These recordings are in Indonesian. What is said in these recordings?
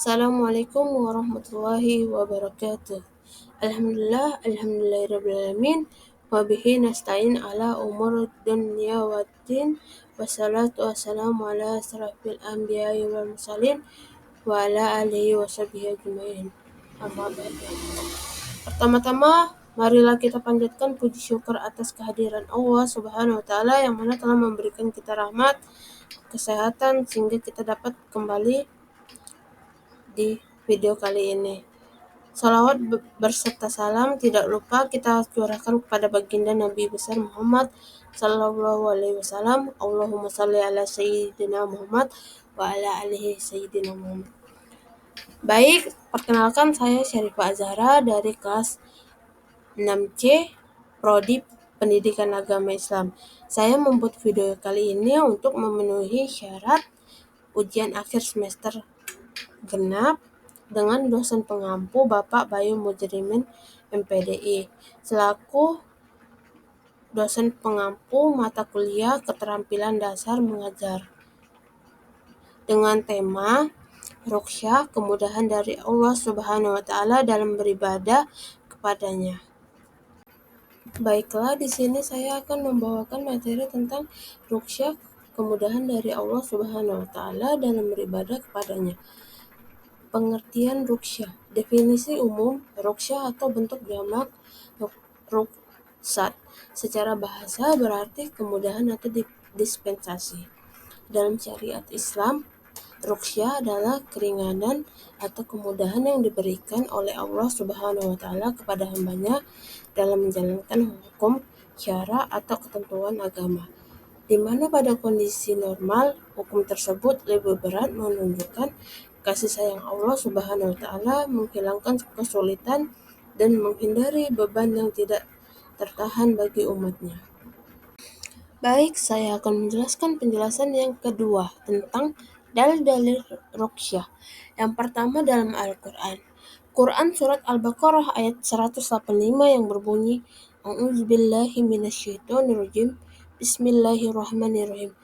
Assalamualaikum warahmatullahi wabarakatuh. Alhamdulillahirrabbilalamin. Wabihi nasta'in ala umur dunya waddin. Wassalatu wassalamu ala asrafil anbiya'i wal mursalin wa ala alihi wa sahbihi ajma'in. Amma ba'du. Pertama-tama, marilah kita panjatkan puji syukur atas kehadiran Allah Subhanahu wa taala yang mana telah memberikan kita rahmat, kesehatan sehingga kita dapat kembali di video kali ini. Salawat berserta salam tidak lupa kita curahkan kepada baginda Nabi besar Muhammad sallallahu alaihi wasallam. Allahumma shalli ala sayyidina Muhammad wa ala alihi sayyidina Muhammad. Baik, perkenalkan saya Syarifah Azhara dari kelas 6C Prodi Pendidikan Agama Islam. Saya membuat video kali ini untuk memenuhi syarat ujian akhir semester genap dengan dosen pengampu Bapak Bayu Mujrimin MPDI selaku dosen pengampu mata kuliah Keterampilan Dasar Mengajar dengan tema Ruqyah, kemudahan dari Allah Subhanahu wa taala dalam beribadah kepadanya. Baiklah, di sini saya akan membawakan materi tentang ruqyah, kemudahan dari Allah Subhanahu wa taala dalam beribadah kepadanya. Pengertian ruqyah. Definisi umum, ruqyah atau bentuk jamak ruqsat. Secara bahasa berarti kemudahan atau dispensasi. Dalam syariat Islam, ruqyah adalah keringanan atau kemudahan yang diberikan oleh Allah Subhanahu wa taala kepada hambanya dalam menjalankan hukum, syara atau ketentuan agama. Di mana pada kondisi normal, hukum tersebut lebih berat menunjukkan kasih sayang Allah Subhanahu wa taala, menghilangkan kesulitan dan menghindari beban yang tidak tertahan bagi umatnya. Baik, saya akan menjelaskan penjelasan yang kedua tentang dalil-dalil ruqyah. Yang pertama dalam Al-Quran. Quran surat Al-Baqarah ayat 185 yang berbunyi A'udzubillahi minasyaitonirrajim. Bismillahirrahmanirrahim.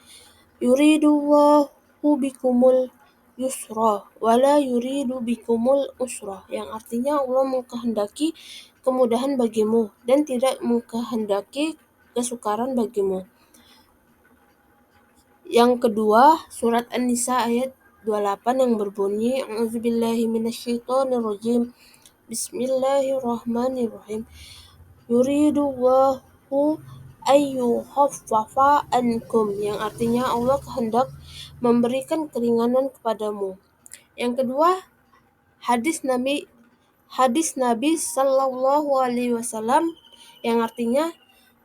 Yuridullahu bikumul yusra wala yuridu bikumul usra, yang artinya Allah mengkehendaki kemudahan bagimu dan tidak mengkehendaki kesukaran bagimu. Yang kedua, surat An-Nisa ayat 28 yang berbunyi A'udzubillahi minasyaitonirrajim. Bismillahirrahmanirrahim. Yuridullahu ayyukhaffafa ankum, yang artinya Allah kehendak memberikan keringanan kepadamu. Yang kedua, hadis Nabi sallallahu alaihi wasallam yang artinya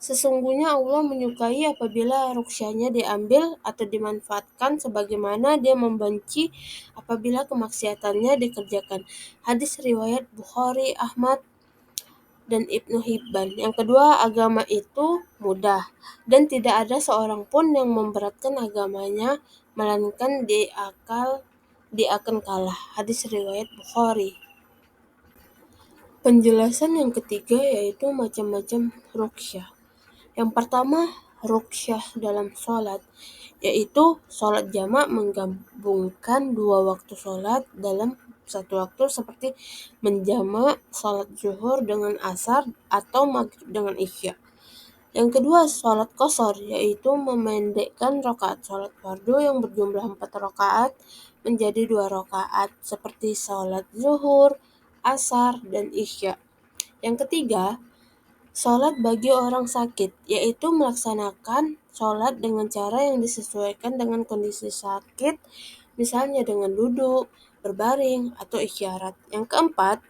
sesungguhnya Allah menyukai apabila ruqyahnya diambil atau dimanfaatkan sebagaimana Dia membenci apabila kemaksiatannya dikerjakan. Hadis riwayat Bukhari, Ahmad, dan Ibnu Hibban. Yang kedua, agama itu mudah dan tidak ada seorang pun yang memberatkan agamanya melainkan dia akan kalah. Hadis riwayat Bukhari. Penjelasan yang ketiga yaitu macam-macam ruqyah. Yang pertama, ruqyah dalam sholat, yaitu sholat jamak menggabungkan dua waktu sholat dalam satu waktu seperti menjamak sholat zuhur dengan asar atau maghrib dengan isya. Yang kedua, sholat qashar, yaitu memendekkan rakaat sholat fardu yang berjumlah 4 rakaat menjadi 2 rakaat seperti sholat zuhur, asar, dan isya. Yang ketiga, sholat bagi orang sakit, yaitu melaksanakan sholat dengan cara yang disesuaikan dengan kondisi sakit, misalnya dengan duduk, berbaring, atau isyarat. Yang keempat,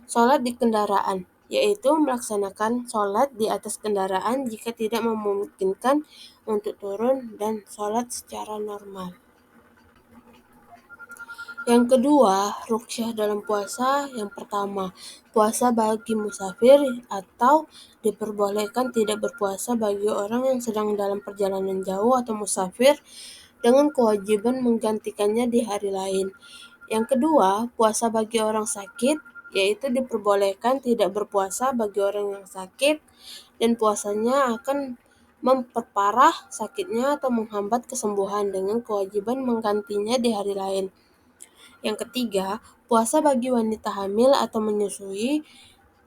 sholat di kendaraan, yaitu melaksanakan sholat di atas kendaraan jika tidak memungkinkan untuk turun dan sholat secara normal. Yang kedua, ruqyah dalam puasa. Yang pertama, puasa bagi musafir atau diperbolehkan tidak berpuasa bagi orang yang sedang dalam perjalanan jauh atau musafir dengan kewajiban menggantikannya di hari lain. Yang kedua, puasa bagi orang sakit, yaitu diperbolehkan tidak berpuasa bagi orang yang sakit dan puasanya akan memperparah sakitnya atau menghambat kesembuhan dengan kewajiban menggantinya di hari lain. Yang ketiga, puasa bagi wanita hamil atau menyusui,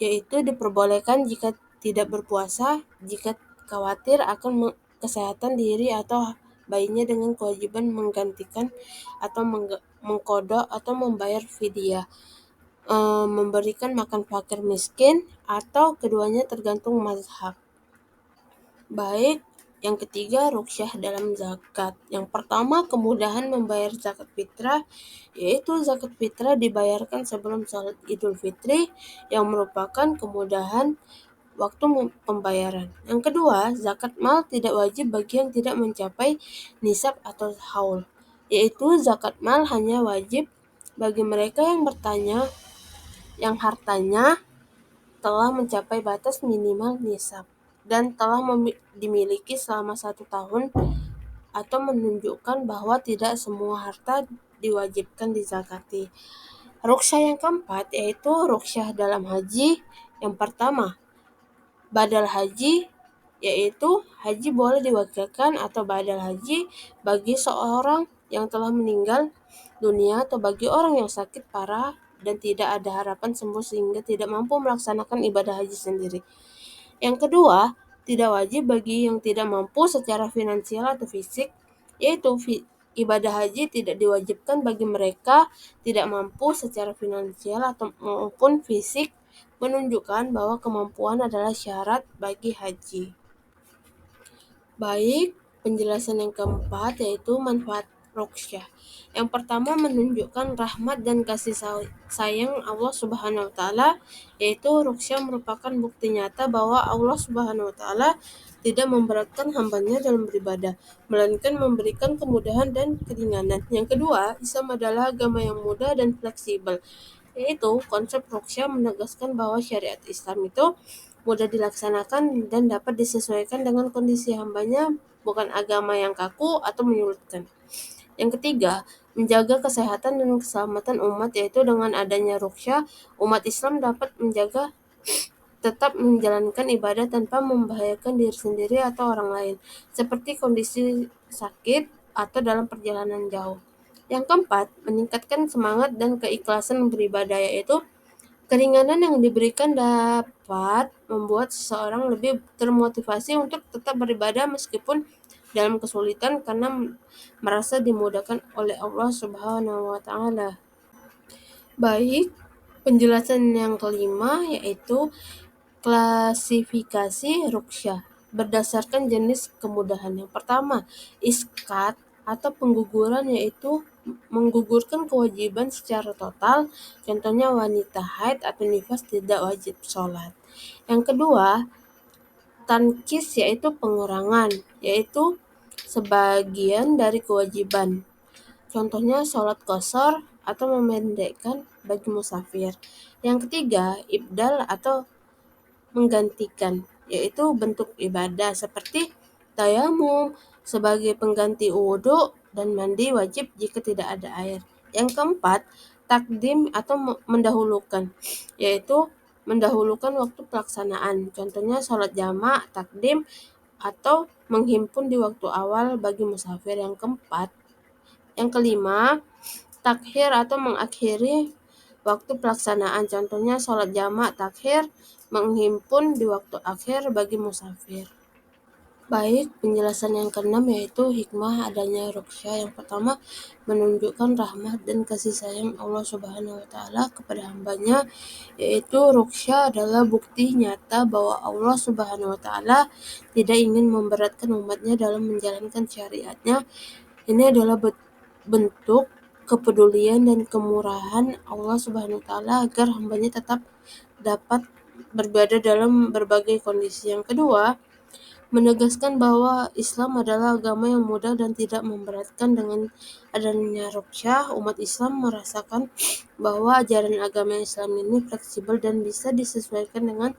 yaitu diperbolehkan jika tidak berpuasa jika khawatir akan kesehatan diri atau bayinya dengan kewajiban menggantikan atau mengkodok atau membayar fidyah, memberikan makan fakir miskin, atau keduanya tergantung mazhab. Baik, yang ketiga, ruksyah dalam zakat. Yang pertama, kemudahan membayar zakat fitrah, yaitu zakat fitrah dibayarkan sebelum salat Idul Fitri yang merupakan kemudahan waktu pembayaran. Yang kedua, zakat mal tidak wajib bagi yang tidak mencapai nisab atau haul, yaitu zakat mal hanya wajib bagi mereka yang hartanya telah mencapai batas minimal nisab dan telah dimiliki selama 1 tahun, atau menunjukkan bahwa tidak semua harta diwajibkan dizakati. Ruksyah yang keempat yaitu ruksyah dalam haji. Yang pertama, badal haji, yaitu haji boleh diwakilkan atau badal haji bagi seorang yang telah meninggal dunia atau bagi orang yang sakit parah dan tidak ada harapan sembuh sehingga tidak mampu melaksanakan ibadah haji sendiri. Yang kedua, tidak wajib bagi yang tidak mampu secara finansial atau fisik, yaitu ibadah haji tidak diwajibkan bagi mereka tidak mampu secara finansial atau maupun fisik, menunjukkan bahwa kemampuan adalah syarat bagi haji. Baik, penjelasan yang keempat yaitu manfaat ruksyah. Yang pertama, menunjukkan rahmat dan kasih sayang Allah Subhanahu wa taala, yaitu ruksyah merupakan bukti nyata bahwa Allah Subhanahu wa taala tidak memberatkan hambanya dalam beribadah, melainkan memberikan kemudahan dan keringanan. Yang kedua, Islam adalah agama yang mudah dan fleksibel, yaitu konsep ruksyah menegaskan bahwa syariat Islam itu mudah dilaksanakan dan dapat disesuaikan dengan kondisi hambanya, bukan agama yang kaku atau menyulitkan. Yang ketiga, menjaga kesehatan dan keselamatan umat, yaitu dengan adanya ruksyah, umat Islam dapat tetap menjalankan ibadah tanpa membahayakan diri sendiri atau orang lain, seperti kondisi sakit atau dalam perjalanan jauh. Yang keempat, meningkatkan semangat dan keikhlasan beribadah, yaitu keringanan yang diberikan dapat membuat seseorang lebih termotivasi untuk tetap beribadah meskipun dalam kesulitan karena merasa dimudahkan oleh Allah Subhanahu wa taala. Baik, penjelasan yang kelima yaitu klasifikasi ruksyah berdasarkan jenis kemudahan. Yang pertama, iskat atau pengguguran, yaitu menggugurkan kewajiban secara total, contohnya wanita haid atau nifas tidak wajib sholat. Yang kedua, tankis yaitu pengurangan, yaitu sebagian dari kewajiban, contohnya sholat qashar atau memendekkan bagi musafir. Yang ketiga, ibdal atau menggantikan, yaitu bentuk ibadah seperti tayamum sebagai pengganti wudhu dan mandi wajib jika tidak ada air. Yang keempat, takdim atau mendahulukan, yaitu mendahulukan waktu pelaksanaan, contohnya sholat jamak, takdim, atau menghimpun di waktu awal bagi musafir. Yang kelima, takhir atau mengakhiri waktu pelaksanaan, contohnya sholat jamak takhir, menghimpun di waktu akhir bagi musafir. Baik, penjelasan yang keenam yaitu hikmah adanya ruksyah. Yang pertama, menunjukkan rahmat dan kasih sayang Allah Subhanahu wa taala kepada hambanya, yaitu ruksyah adalah bukti nyata bahwa Allah Subhanahu wa taala tidak ingin memberatkan umatnya dalam menjalankan syariatnya. Ini adalah bentuk kepedulian dan kemurahan Allah Subhanahu wa taala agar hambanya tetap dapat beribadah dalam berbagai kondisi. Yang kedua, menegaskan bahwa Islam adalah agama yang mudah dan tidak memberatkan. Dengan adanya ruksyah, umat Islam merasakan bahwa ajaran agama Islam ini fleksibel dan bisa disesuaikan dengan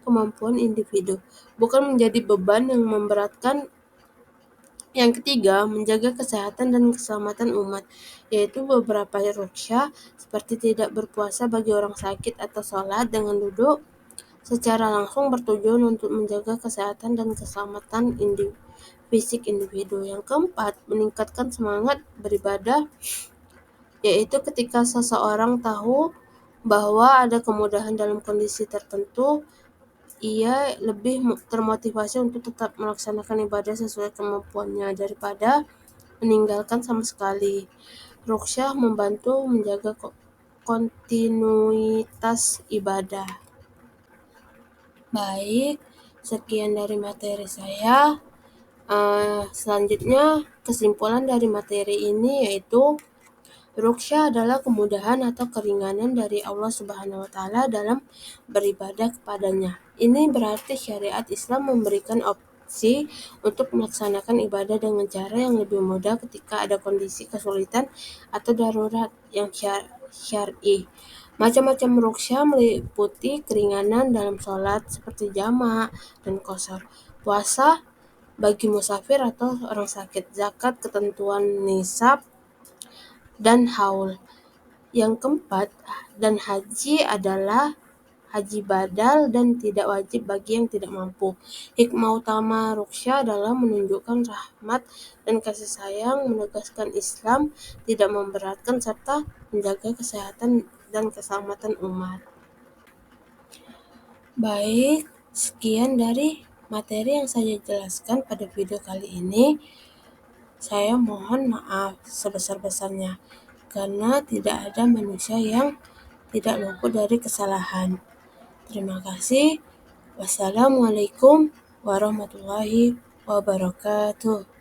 kemampuan individu, bukan menjadi beban yang memberatkan. Yang ketiga, menjaga kesehatan dan keselamatan umat, yaitu beberapa ruksyah seperti tidak berpuasa bagi orang sakit atau sholat dengan duduk secara langsung bertujuan untuk menjaga kesehatan dan keselamatan fisik individu. Yang keempat, meningkatkan semangat beribadah yaitu ketika seseorang tahu bahwa ada kemudahan dalam kondisi tertentu, ia lebih termotivasi untuk tetap melaksanakan ibadah sesuai kemampuannya daripada meninggalkan sama sekali. Ruqyah membantu menjaga kontinuitas ibadah. Baik, sekian dari materi saya. Selanjutnya, kesimpulan dari materi ini yaitu ruqyah adalah kemudahan atau keringanan dari Allah Subhanahu wa Ta'ala dalam beribadah kepadanya. Ini berarti syariat Islam memberikan opsi untuk melaksanakan ibadah dengan cara yang lebih mudah ketika ada kondisi kesulitan atau darurat yang syar'i. Macam-macam ruqyah meliputi keringanan dalam sholat seperti jamak dan qashar, puasa bagi musafir atau orang sakit, zakat, ketentuan nisab, dan haul. Yang keempat, dan haji adalah haji badal dan tidak wajib bagi yang tidak mampu. Hikmah utama ruqyah adalah menunjukkan rahmat dan kasih sayang, menegaskan Islam tidak memberatkan, serta menjaga kesehatan dan keselamatan umat. Baik, sekian dari materi yang saya jelaskan pada video kali ini. Saya mohon maaf sebesar-besarnya karena tidak ada manusia yang tidak luput dari kesalahan. Terima kasih. Wassalamualaikum warahmatullahi wabarakatuh.